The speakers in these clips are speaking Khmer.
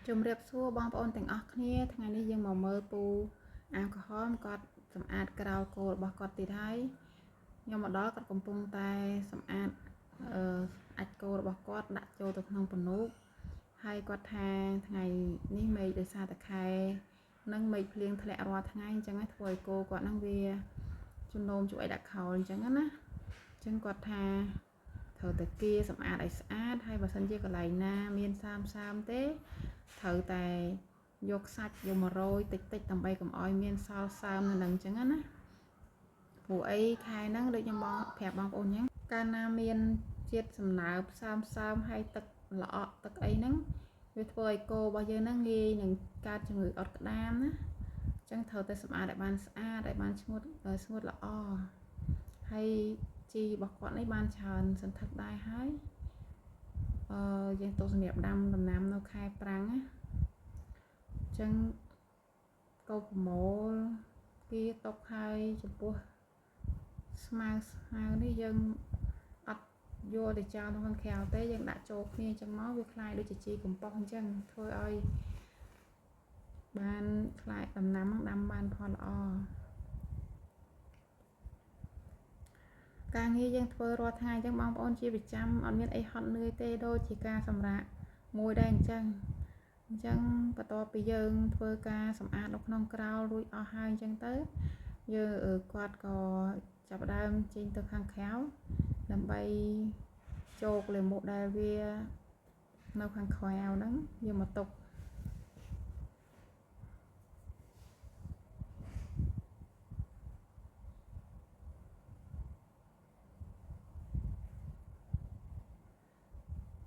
ជំរាបសួរបងប្អូនទាំងអស់គ្នាថ្ងៃនេះយើងមកមើលពូអាក្រហមគាត់សម្អាតក្រៅគោរបស់គាត់ទៀតហើយខ្ញុំមកដល់គាត់កំពុងតែសម្អាតអាចគោរបស់គាត់ដាក់ចូលទៅក្នុងពនូកហើយគាត់ថាថ្ងៃនេះមេឃដោយសារតែខែនិងមេឃភ្លៀងធ្លាក់រាល់ថ្ងៃអញ្ចឹងធ្វើឲ្យគោគាត់ហ្នឹងវាជំនោមជួយដាក់ខោអញ្ចឹងណាអញ្ចឹងគាត់ថាត្រូវតែគៀសម្អាតឲ្យស្អាតហើយបើសិនជាកន្លែងណាមានសាមទេត្រូវតែយកសាច់យកមករយតិចដើម្បីកុំឲ្យមានសល់សើមនៅនឹងអញ្ចឹងណាព្រោះអីខែហ្នឹងដូចខ្ញុំបងប្រាប់បងប្អូនអញ្ចឹងកាលណាមានជាតិសំណើមសើមហើយទឹកល្អក់ទឹកអីហ្នឹងវាធ្វើឲ្យគោរបស់យើងហ្នឹងងាយនឹងកើតជំងឺអុតក្តាមណាអញ្ចឹងត្រូវតែសម្អាតឲ្យបានស្អាតឲ្យបានស្ងួតល្អហើយជីរបស់គាត់នេះបានច្រើនសន្ធឹកដែរហើយយើងទៅសម្រាប់ដាំដំណាំនៅខែប្រាំងណាអញ្ចឹងកោប្រមូលគេຕົកហើយចំពោះស្មៅនេះយើងអត់យកទៅចោលនៅខាងក្រៅទេយើងដាក់ចូលគ្នាអញ្ចឹងមកវាคล้ายដូចជាជីកំប៉ុស្តអញ្ចឹងធ្វើឲ្យបានខ្លាយដំណាំដាំបានផលល្អការងារយើងធ្វើរាល់ថ្ងៃអញ្ចឹងបងប្អូនជាប្រចាំអត់មានអីហត់នឿយទេដូចជាការសម្រាកមួយដែរអញ្ចឹងបន្ទាប់ពីយើងធ្វើការសម្អាតនៅក្នុងក្រោលរួចអស់ហើយអញ្ចឹងទៅយើងគាត់ក៏ចាប់ផ្ដើមចេញទៅខាងក្រៅដើម្បីជោគលាមកដែលវានៅខាងក្រៅហ្នឹងយកមកទុក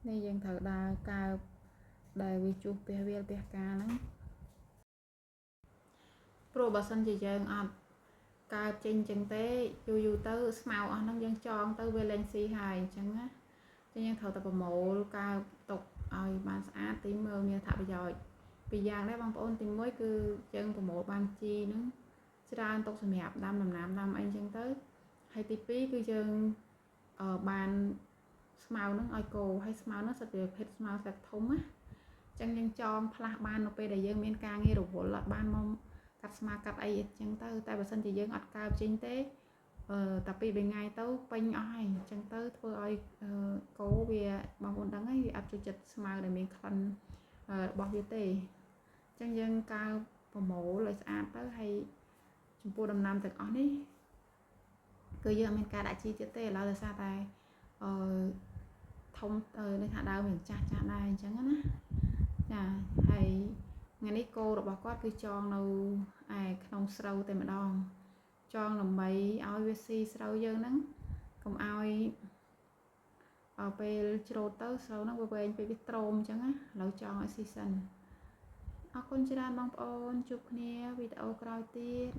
នេះយើងត្រូវដើរកើបដែលវាជួសផ្ទះវាលផ្ទះការហ្នឹងព្រោះបើសិនជាយើងអត់កើបចេញចឹងទេយូរទៅស្មៅអស់ហ្នឹងយើងចងទៅវាលែងស៊ីហើយអញ្ចឹងណាយើងត្រូវតែប្រមូលកើបទុកឲ្យបានស្អាតទីមើលមានអត្ថប្រយោជន៍ពីរយ៉ាងដែរបងប្អូនទី1គឺយើងប្រមូលបានជីហ្នឹងច្រើនទុកសម្រាប់ដាំដំណាំដាំអីចឹងទៅហើយទី2គឺយើងបានស្មៅហ្នឹងឲ្យគោហើយស្មៅហ្នឹងសិតវាភេទស្មៅស្លឹកធំណាអញ្ចឹងយើងចងផ្លាស់បាននៅពេលដែលយើងមានការងាររវល់អត់បានមកកាត់ស្មាកាត់អីអញ្ចឹងទៅតែបើសិនជាយើងអត់កើបចេញទេតែ2 3ថ្ងៃទៅពេញអស់ហើយអញ្ចឹងទៅធ្វើឲ្យគោវាបងប្អូនដឹងហើយវាអត់ចូលចិត្តស្មៅដែលមានក្លិនរបស់វាទេអញ្ចឹងយើងកើបប្រមូលឲ្យស្អាតទៅហើយចំពោះដំណាំទាំងអស់នេះគឺយើងអត់មានការដាក់ជីទៀតទេឥឡូវដោយសារតែធំនេះថាដើមវាចាស់ដែរអញ្ចឹងណាចាហើយថ្ងៃនេះគោរបស់គាត់គឺចងនៅឯក្នុងស្រូវតែម្ដងចងដើម្បីឲ្យវាស៊ីស្រូវយើងហ្នឹងកុំឲ្យពេលច្រូតទៅស្រូវហ្នឹងវាវែងពេកវាទ្រោមអញ្ចឹងណាឥឡូវចងឲ្យស៊ីសិនអរគុណច្រើនបងប្អូនជួបគ្នាវីដេអូក្រោយទៀត